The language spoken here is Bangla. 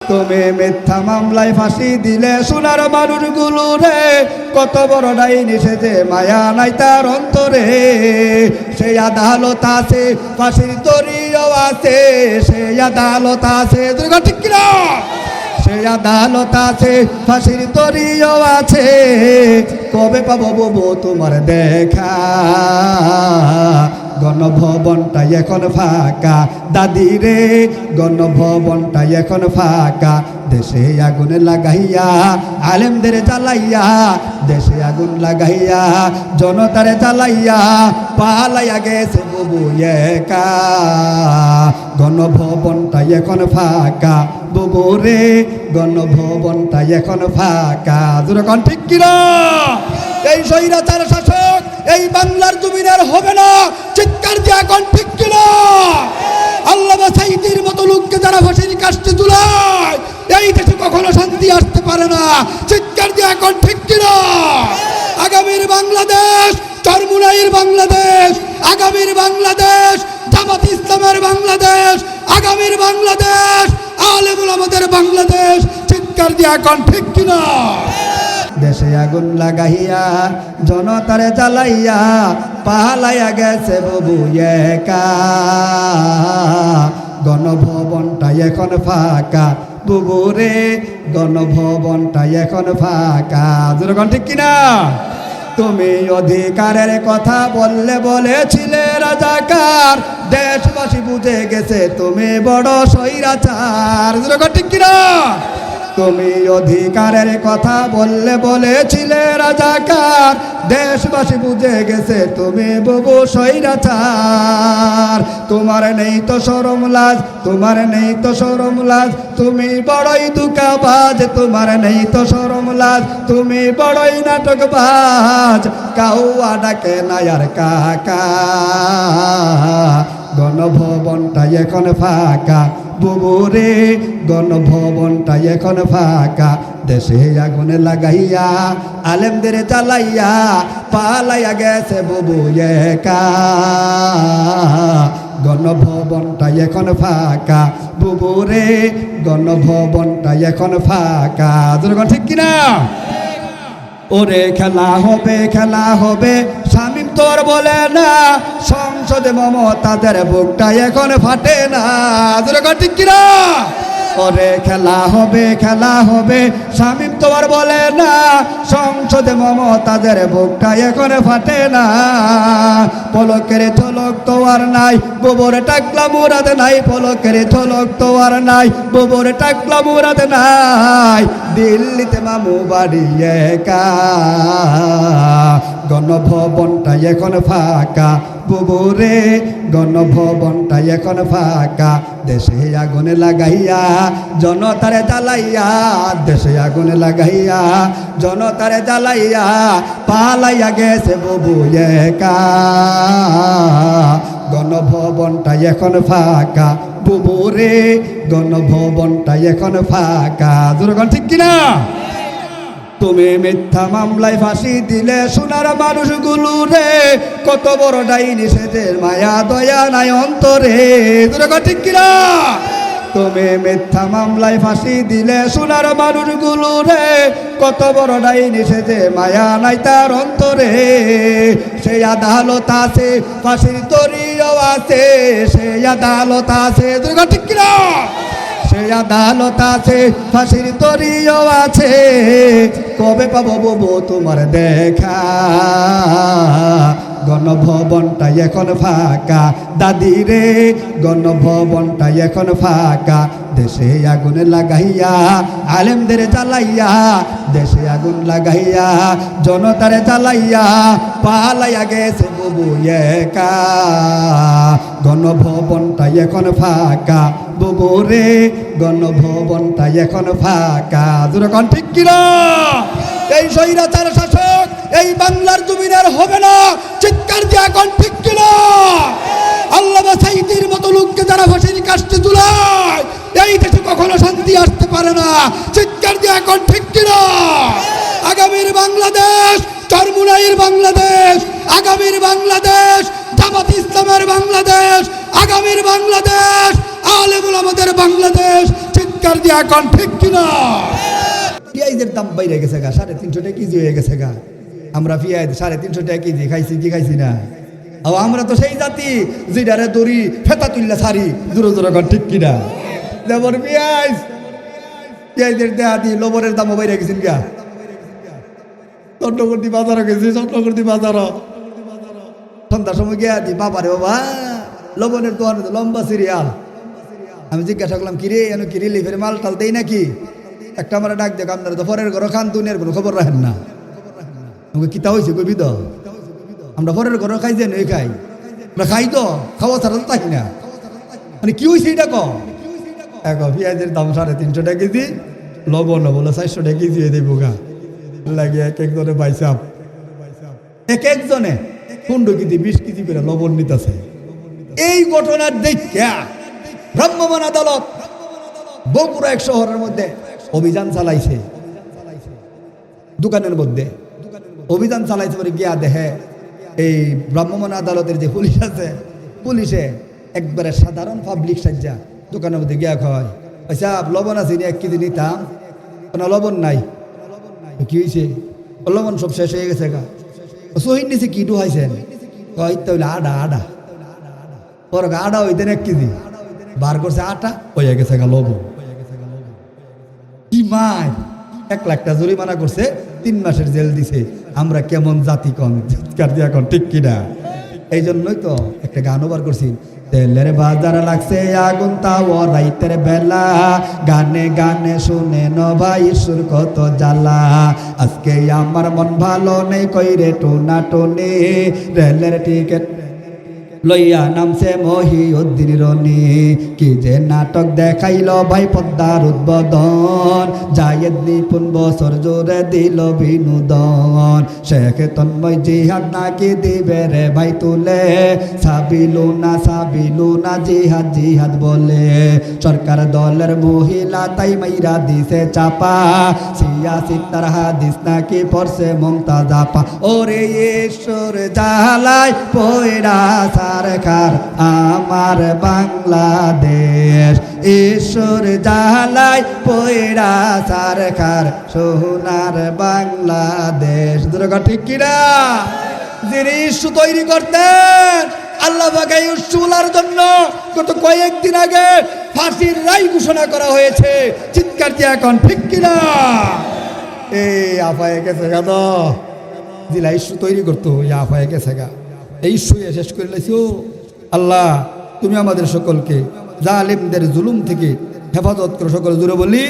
তুমি মিথ্যা মামলায় ফাঁসি দিলে সোনার মানুষগুলো রে, কত বড় ডাইনি সেজে মায়া নাই তার অন্তরে। সেই আদালত আছে, ফাঁসির দড়িও আছে, সেই আদালত আছে, দুর্গা ঠিক কিনা? সেই আদালত আছে, ফাঁসির দড়িও আছে, কবে পাবো ববু তোমার দেখা? গণভবনটা এখন ফাঁকা দাদি রে, গণভবনটা এখন ফাঁকা। দেশে আগুন লাগাইয়া আলেমদের জ্বালাইয়া, দেশে আগুন লাগাইয়া জনতারে জ্বালাইয়া, পালাইয়া গেছে বুবু একা। গণভবনটা এখন ফাঁকা বুবু রে, গণভবনটা এখন ফাঁকা। যেরকম ঠিক কিনা? এই স্বৈরাচার শাসক এই বাংলার জমিনের হবে না, চিৎকার দিয়ে এখন ঠিক কিনা? আল্লামা সাঈদীর মতো লোককে যারা ফাঁসির কাস্টে ঝুলায়, এই দেশে কখনো শান্তি আসতে পারে না, চিৎকার দিয়ে এখন ঠিক কিনা? আগামীর বাংলাদেশ চরমুনাইয়ের বাংলাদেশ, আগামীর বাংলাদেশ জামাত ইসলামের বাংলাদেশ, আগামীর বাংলাদেশ আলেমুল আমাদের বাংলাদেশ, চিৎকার দিয়ে এখন ঠিক কিনা? দেশে আগুন লাগাইয়া জনতারে জ্বালাইয়া, পালাইয়া গেছে বুবু একা। গণভবনটা এখন ফাঁকা বুবু রে, গণভবনটা এখন ফাঁকা। যেরকম ঠিক কিনা? তুমি অধিকারের কথা বললে বলেছিলে রাজাকার, দেশবাসী বুঝে গেছে তুমি বড় স্বৈরাচার। যেরকম ঠিক কিনা? তুমি অধিকারের কথা বললে বলেছিলে রাজাকার, দেশবাসী বুঝে গেছে তুমি বুবু স্বৈরাচার। তোমার নেই তো শরম লাজ, তোমার নেই তো শরম লাজ, তুমি বড়ই দুঃখাবাজ, তোমার নেই তো শরম লাজ, তুমি বড়ই নাটকবাজ, কাউয়া ডাকে না আর কাকা। গণভবনটা এখন ফাঁকা বুবু রে, গণভবনটা এখন ফাঁকা। দেশে আগুন লাগাইয়া আলেমদের জ্বালাইয়া, পালাইয়া গেছে বুবু একা। গণভবনটা এখন ফাঁকা বুবু রে, গণভবনটা এখন ফাঁকা। যেরকম ঠিক কিনা? ওরে খেলা হবে, খেলা হবে, শামীম তোর বলে না, সংসদে মমতাদের বুকটা এখন ফাটে না। যেরকম ঠিক কিনা? ওরে খেলা হবে, খেলা হবে, শামীম তোর বলে না, সংসদে মমতাদের বুকটা এখন ফাটে না। পলকের ঝলক তো আর নাই, বুবুর টাকলা মুরাদ নাই, পলকের ঝলক তো আর নাই, বুবুর টাকলা মুরাদ নাই, দিল্লিতে মামু বাড়ি একা। গণভবনটা এখন ফাঁকা বুবু রে, গণভবনটা এখন ফাঁকা। দেশে আগুন লাগাইয়া জনতারে জ্বালাইয়া, দেশে আগুন লাগাইয়া জনতারে জ্বালাইয়া, পালাইয়া গেছে বুবু একা। গণভবনটা এখন ফাঁকা বুবু রে, গণভবনটা এখন ফাঁকা। যেরকম ঠিক কিনা? তুমি মিথ্যা মামলায় ফাঁসি দিলে সোনার মানুষগুলো রে, কত বড় ডাইনি সেজে মায়া দয়া নাই অন্তরে। যেরকম ঠিক কিনা? তুমি মিথ্যা মামলায় ফাঁসি দিলে সোনার মানুষগুলো রে, কত বড় ডাইনি সেজে মায়া নাই তার অন্তরে। সেই আদালত আছে, ফাঁসির দড়িও আছে, সেই আদালত আছে। যেরকম ঠিক কিনা? সেই আদালত আছে, ফাঁসির দড়িও আছে, কবে পাবো ববু তোমার দেখা? গণভবনটা এখন ফাঁকা দাদি রে, গণভবনটা এখন ফাঁকা। দেশে আগুন লাগাইয়া আলেমদের জ্বালাইয়া, দেশে আগুন লাগাইয়া জনতারে জ্বালাইয়া, পালাইয়া গেছে বুবু একা। গণভবনটা এখন ফাঁকা বুবু রে, গণভবনটা এখন ফাঁকা। যেরকম ঠিক কিনা? এই স্বৈরাচার শাসক এই বাংলার জমিনের হবে না, চিৎকার দিয়ে এখন ঠিক কিনা? আল্লামা সাঈদীর মতো লোককে যারা ফাঁসির কাস্টে ঝুলায়, এই দেশে কখনো শান্তি আসতে পারে না, চিৎকার দিয়ে এখন ঠিক কিনা? আগামীর বাংলাদেশ চরমুনাইয়ের বাংলাদেশ, আগামীর বাংলাদেশ জামাত ইসলামের বাংলাদেশ, আগামীর বাংলাদেশ আলেমুল আমাদের বাংলাদেশ। চিৎকার দিয়ে এখন ঠিক কিনা? পেঁয়াজের দাম বাইরে গেছে গা, 350 টাকা কেজি হয়ে গেছে গা। আমরা পেঁয়াজ 350 টাকা কেজি খাইছি কি খাইছি না? ও আমরা তো সেই জাতি যেটারে দড়ি ফেতা তুললে সারি জোরে জোরে এখন ঠিক কিনা? যেমন পেঁয়াজের দেহা দিয়ে লবণের দামও বাইরে গেছেন গা। চন্দ্রকর্তি বাজারও গেছি, চন্দ্রকর্তি বাজারও সন্ধ্যার সময় গিয়া দি বাবারে বাবা লবণের দোকানে তো লম্বা সিরিয়াল। আমি জিজ্ঞাসা করলাম কিরে এনে কিরে লিফের মাল টাল দেই নাকি? একটা আমার ডাক দেখ, আপনারা তো পরের ঘর খান, দুনিয়ার কোনো খবর রাখেন না। আমাকে কিতা হয়েছে কবি তো আমরা পরের ঘর খাই যে নই খাই, আমরা খাই তো খাওয়া ছাড়া তো তাই না। মানে কি হয়েছে এটা কো? পেঁয়াজের দাম 350 টাকা কেজি, লবণ বলে 400 টাকা কেজি হয়ে দেবো গা লাগে। এক একজনে বাইসাপ, এক একজনে 15 কেজি 20 কেজি করে লবণ নিতেছে। এই ঘটনার দেখা ভ্রাম্যমাণ আদালত বগুড়া এক শহরের মধ্যে অভিযান চালাইছে। দোকানের মধ্যে অভিযান চালাইছে বলে গিয়া দেখে এই ভ্রাম্যমাণ আদালতের যে পুলিশ আছে, পুলিশে একবারে সাধারণ পাবলিক সাজ্জা দোকানের মধ্যে গিয়া কয় আচ্ছা লবণ আছে 1 কেজি নিতাম, কোনো লবণ নাই। কি হয়েছে? লবণ সব শেষ হয়ে গেছে গা। সহিন নিচে কি ডুহাইছেন? হইলে আডা আডা ওর আডা হইতেন 1 কেজি বার করছে, আটা হয়ে গেছে গা লবণ। কি মায় 1 লাখ টাকা জরিমানা করছে, 3 মাসের জেল দিছে। আমরা কেমন জাতি কন চিৎকার দিয়ে এখন ঠিক কিনা? এই জন্যই তো একটা গানও বার করছি, তেলের বাজার লাগছে আগুন তাও রাইতের বেলা, গানে গানে শুনে ন ভাই সুর কত জ্বালা। আজকে আমার মন ভালো নেই কইরে টোনা টোনে, রেলের টিকিট লইয়া নামছে মহিউদ্দিন রনি। কি যে নাটক দেখাইল ভাই পদ্মার উদ্বোধন, জায়েদ নিপুণ বছর জোরে দিল বিনোদন। শেখ তন্ময় জিহাদ নাকি দিবে রে ভাই তুলে, সাবিলু না জিহাদ জিহাদ বলে। সরকার দলের মহিলা তাই মাইরা দিছে চাপা, সিয়াসি তার হাদিস নাকি পড়ছে মমতাজ আপা। ওরে ঈশ্বর জালায় পয়রা সরকার আমার বাংলাদেশ, ঈশ্বর জালায় পয়রা সরকার সোনার বাংলাদেশ। দুর্গা ঠিক কিনা? যিনি ইস্যু তৈরি করতেন আল্লাহ পাক এই ইস্যুগুলোর জন্য গত কয়েকদিন আগে ফাঁসির রায় ঘোষণা করা হয়েছে। চিৎকার দিয়ে এখন ঠিক কিনা? এই আফায় গেছে গা তো যিলা ইস্যু তৈরি করতো, এই আফায় গেছে গা। এই শুয়ে শেষ করে লেছি। ও আল্লাহ তুমি আমাদের সকলকে জালিমদের জুলুম থেকে হেফাজত করো, সকল জুড়ে বলি।